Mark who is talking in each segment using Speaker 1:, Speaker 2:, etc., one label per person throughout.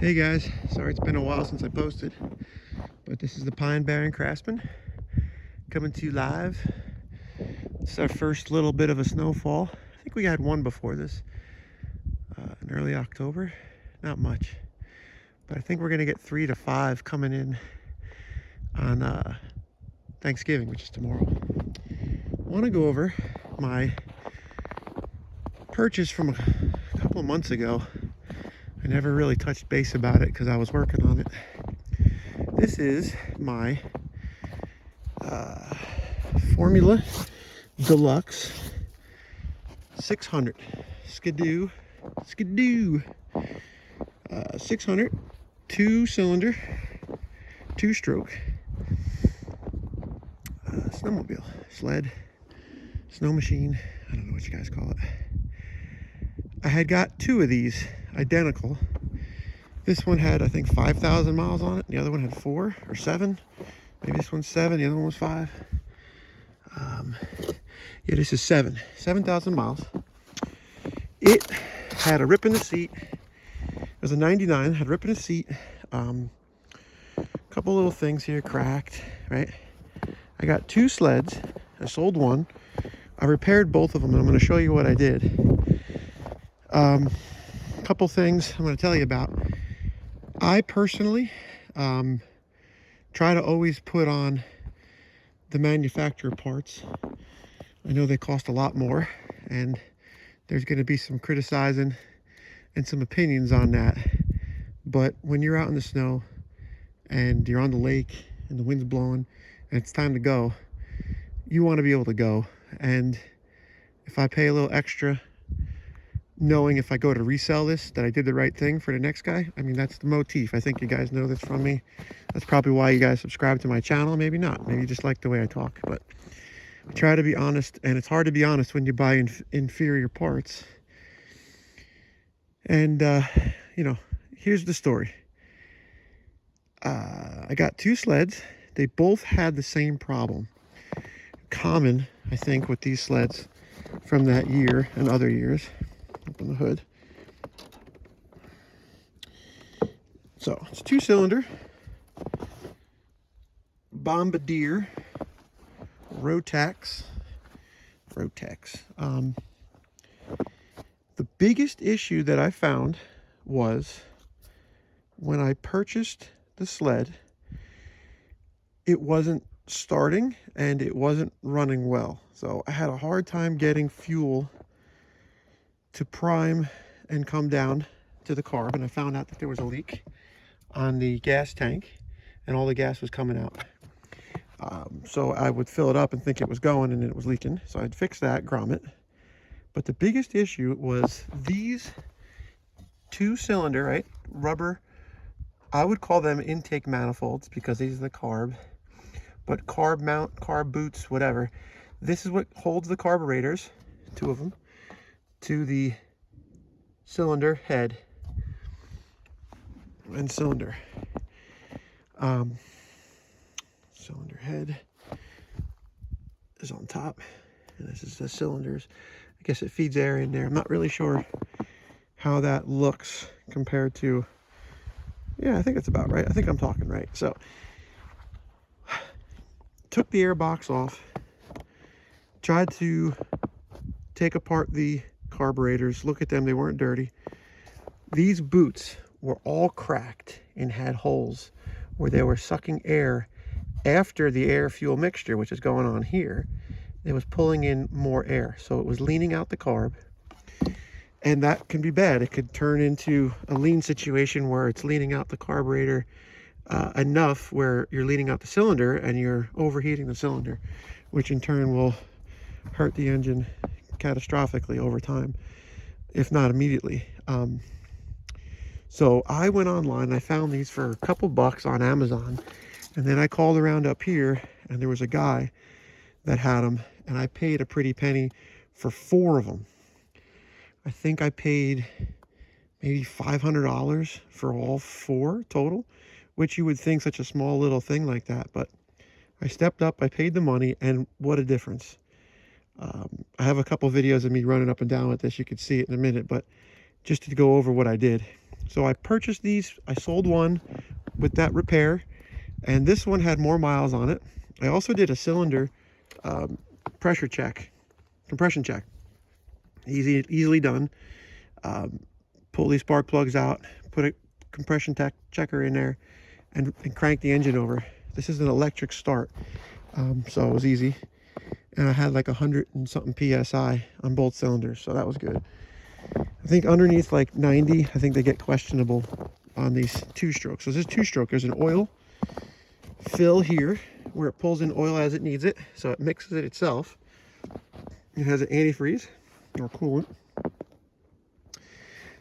Speaker 1: Hey guys, sorry it's been a while since I posted, but this is the Pine Barren Craftsman coming to you live. It's our first little bit of a snowfall. I think we had one before this in early October. Not much, but I think we're gonna get 3 to 5 coming in on Thanksgiving, which is tomorrow. I want to go over my purchase from a couple of months ago. I never really touched base about it because I was working on it. This is my Formula Deluxe 600 Skidoo 600 2-cylinder 2-stroke snowmobile, sled, snow machine. I don't know what you guys call it. I had got 2 of these identical. This one had, I think, 5,000 miles on it. The other one had 4 or 7. Maybe this one's 7, the other one was 5. Yeah, this is 7,000 miles. It had a rip in the seat. It was a 99, had a rip in the seat. Couple little things here cracked, right? I got 2 sleds. I sold one. I repaired both of them, and I'm going to show you what I did. Couple things I'm going to tell you about. I personally try to always put on the manufacturer parts. I know they cost a lot more, and there's going to be some criticizing and some opinions on that. But when you're out in the snow and you're on the lake and the wind's blowing and it's time to go, you want to be able to go. And if I pay a little extra, knowing if I go to resell this, that I did the right thing for the next guy, I mean, that's the motif. I think you guys know this from me. That's probably why you guys subscribe to my channel. Maybe not. Maybe you just like the way I talk. But I try to be honest, and it's hard to be honest when you buy inferior parts. And, you know, here's the story. I got 2 sleds. They both had the same problem. Common, I think, with these sleds from that year and other years. Open the hood. So it's 2-cylinder Bombardier Rotax. The biggest issue that I found was when I purchased the sled, it wasn't starting and it wasn't running well. So I had a hard time getting fuel to prime and come down to the carb, and I found out that there was a leak on the gas tank and all the gas was coming out. So I would fill it up and think it was going, and it was leaking. So I'd fix that, grommet. But the biggest issue was these 2-cylinder, right, rubber, I would call them intake manifolds because these are the carb, but carb mount, carb boots, whatever. This is what holds the carburetors, 2 of them, to the cylinder head and cylinder. Cylinder head is on top, and this is the cylinders. I guess it feeds air in there. I'm not really sure how that looks compared to, yeah, I think it's about right. I think I'm talking right. So took the air box off, tried to take apart the carburetors, look at them, they weren't dirty. These boots were all cracked and had holes where they were sucking air after the air fuel mixture, which is going on here. It was pulling in more air, so it was leaning out the carb, and that can be bad. It could turn into a lean situation where it's leaning out the carburetor enough where you're leaning out the cylinder and you're overheating the cylinder, which in turn will hurt the engine catastrophically over time, if not immediately. So I went online and I found these for a couple bucks on Amazon, and then I called around up here and there was a guy that had them, and I paid a pretty penny for 4 of them. I think I paid maybe $500 for all 4 total, which you would think such a small little thing like that, but I stepped up, I paid the money, and what a difference. I have a couple videos of me running up and down with this. You could see it in a minute, but just to go over what I did. So I purchased these. I sold one with that repair, and this one had more miles on it. I also did a cylinder pressure check, compression check. Easily done. Pull these spark plugs out, put a compression checker in there, and crank the engine over. This is an electric start, so it was easy. And I had like 100 and something PSI on both cylinders, so that was good. I think underneath like 90, I think they get questionable on these two-strokes. So this is two-stroke. There's an oil fill here where it pulls in oil as it needs it, so it mixes it itself. It has an antifreeze or coolant.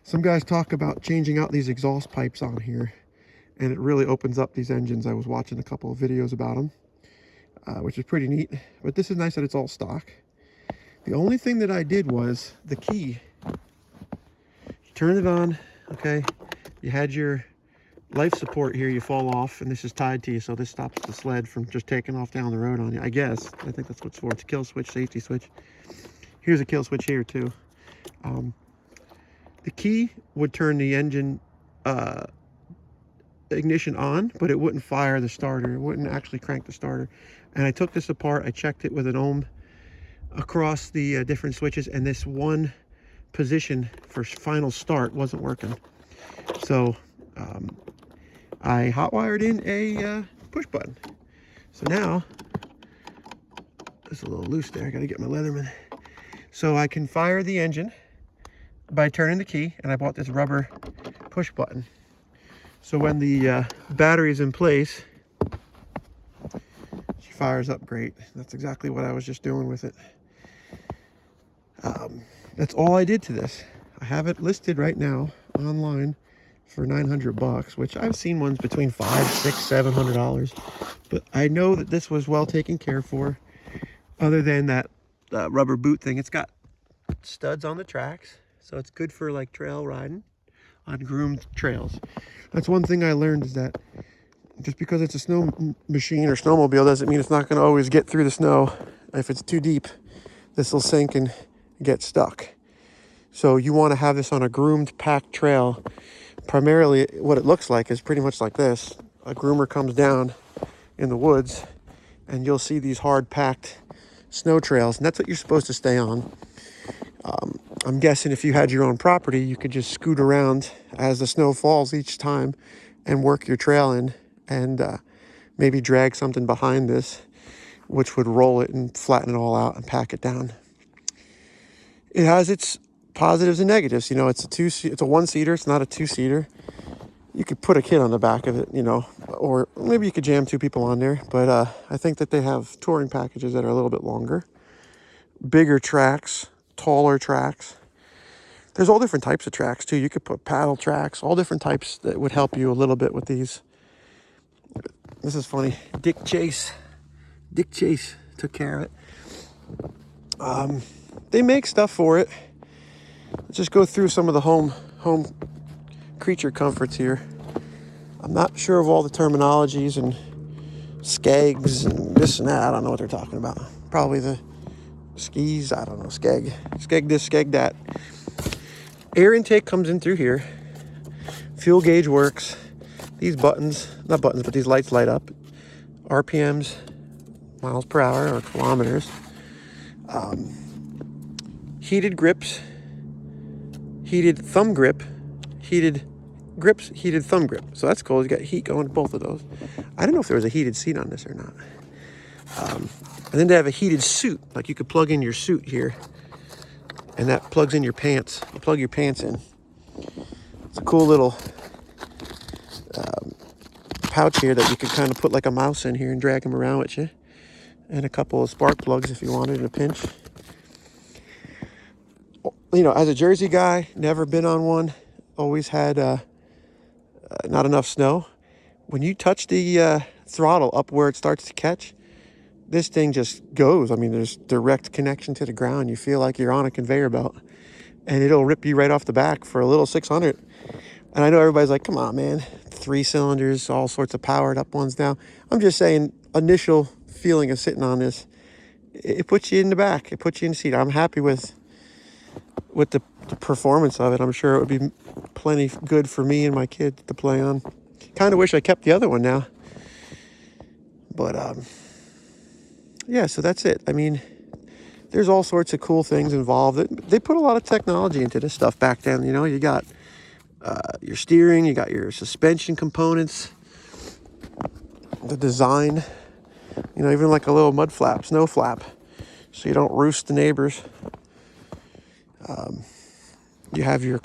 Speaker 1: Some guys talk about changing out these exhaust pipes on here, and it really opens up these engines. I was watching a couple of videos about them, which is pretty neat. But this is nice that it's all stock. The only thing that I did was the key. You turn it on, okay? You had your life support here, you fall off, and this is tied to you, so this stops the sled from just taking off down the road on you, I guess. I think that's what it's for. It's a kill switch, safety switch. Here's a kill switch here too. The key would turn the engine ignition on, but it wouldn't fire the starter. It wouldn't actually crank the starter. And I took this apart. I checked it with an ohm across the different switches, and this one position for final start wasn't working. So I hot-wired in a push button. So now, it's a little loose there. I gotta get my Leatherman. So I can fire the engine by turning the key, and I bought this rubber push button. So when the battery is in place, she fires up great. That's exactly what I was just doing with it. That's all I did to this. I have it listed right now online for $900, which I've seen ones between $500, $600, $700. But I know that this was well taken care for. Other than that rubber boot thing, it's got studs on the tracks, so it's good for like trail riding on groomed trails. That's one thing I learned, is that just because it's a snow machine or snowmobile doesn't mean it's not going to always get through the snow. If it's too deep, this will sink and get stuck. So you want to have this on a groomed, packed trail. Primarily what it looks like is pretty much like this. A groomer comes down in the woods, and you'll see these hard packed snow trails, and that's what you're supposed to stay on. I'm guessing if you had your own property, you could just scoot around as the snow falls each time and work your trail in, and maybe drag something behind this, which would roll it and flatten it all out and pack it down. It has its positives and negatives. You know, it's a one-seater. It's not a two-seater. You could put a kid on the back of it, you know, or maybe you could jam two people on there. But I think that they have touring packages that are a little bit longer, bigger tracks, taller tracks. There's all different types of tracks too. You could put paddle tracks, all different types that would help you a little bit with these. This is funny. Dick Chase took care of it. They make stuff for it. Let's just go through some of the home creature comforts here. I'm not sure of all the terminologies and skegs and this and that. I don't know what they're talking about. Probably the skis. I don't know. Skeg this, skeg that. Air intake comes in through here. Fuel gauge works. These buttons, not buttons, but these lights light up. RPMs, miles per hour or kilometers. Heated grips, heated thumb grip, heated grips, heated thumb grip. So that's cool. You got heat going to both of those. I don't know if there was a heated seat on this or not. And then they have a heated suit. Like you could plug in your suit here, and that plugs in your pants. You plug your pants in. It's a cool little pouch here that you could kind of put like a mouse in here and drag them around with you. And a couple of spark plugs if you wanted in a pinch. You know, as a Jersey guy, never been on one. Always had not enough snow. When you touch the throttle up where it starts to catch, this thing just goes. I mean, there's direct connection to the ground. You feel like you're on a conveyor belt, and it'll rip you right off the back for a little 600. And I know everybody's like, come on, man. 3 cylinders, all sorts of powered up ones now. I'm just saying, initial feeling of sitting on this, it puts you in the back. It puts you in the seat. I'm happy with with the performance of it, I'm sure it would be plenty good for me and my kid to play on. Kind of wish I kept the other one now. But, yeah, so that's it. I mean, there's all sorts of cool things involved. They put a lot of technology into this stuff back then. You know, you got your steering, you got your suspension components, the design, you know, even like a little mud flap, snow flap, so you don't roost the neighbors. You have your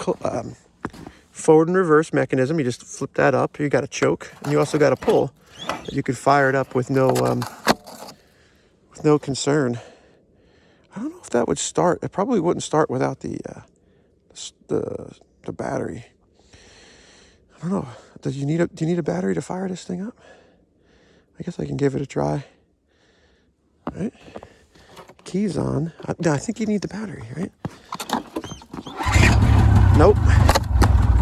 Speaker 1: forward and reverse mechanism. You just flip that up. You got a choke, and you also got a pull. You could fire it up with no concern. I don't know if that would start. It probably wouldn't start without the battery. I don't know. Do you need a battery to fire this thing up? I guess I can give it a try. All right. Keys on. No, I think you need the battery, right? Nope.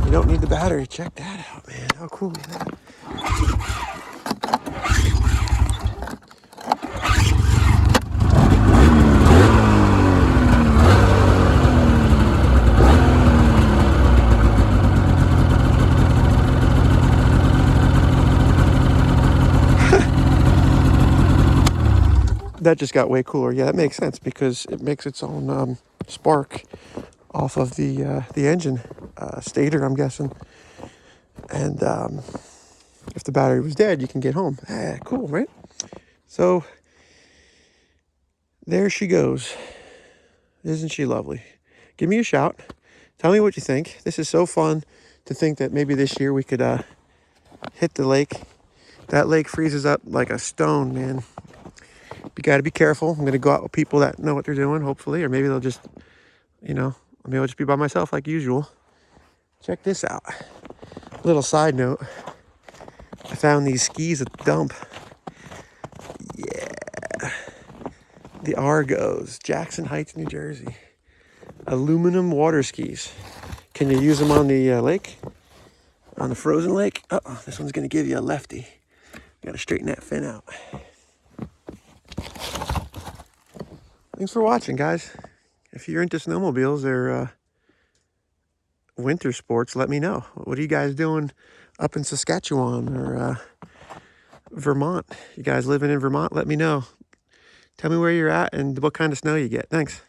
Speaker 1: You don't need the battery. Check that out, man. How cool is that? That just got way cooler. Yeah, that makes sense because it makes its own spark off of the engine stator, I'm guessing. And if the battery was dead, you can get home. Ah, cool, right? So there she goes. Isn't she lovely? Give me a shout. Tell me what you think. This is so fun to think that maybe this year we could hit the lake. That lake freezes up like a stone, man. You got to be careful. I'm going to go out with people that know what they're doing, hopefully. Or maybe they'll just, maybe I'll just be by myself like usual. Check this out. Little side note. I found these skis at the dump. Yeah. The Argos, Jackson Heights, New Jersey. Aluminum water skis. Can you use them on the lake? On the frozen lake? Uh-oh, this one's going to give you a lefty. Got to straighten that fin out. Thanks for watching, guys. If you're into snowmobiles or winter sports, let me know. What are you guys doing up in Saskatchewan or Vermont? You guys living in Vermont? Let me know. Tell me where you're at and what kind of snow you get. Thanks.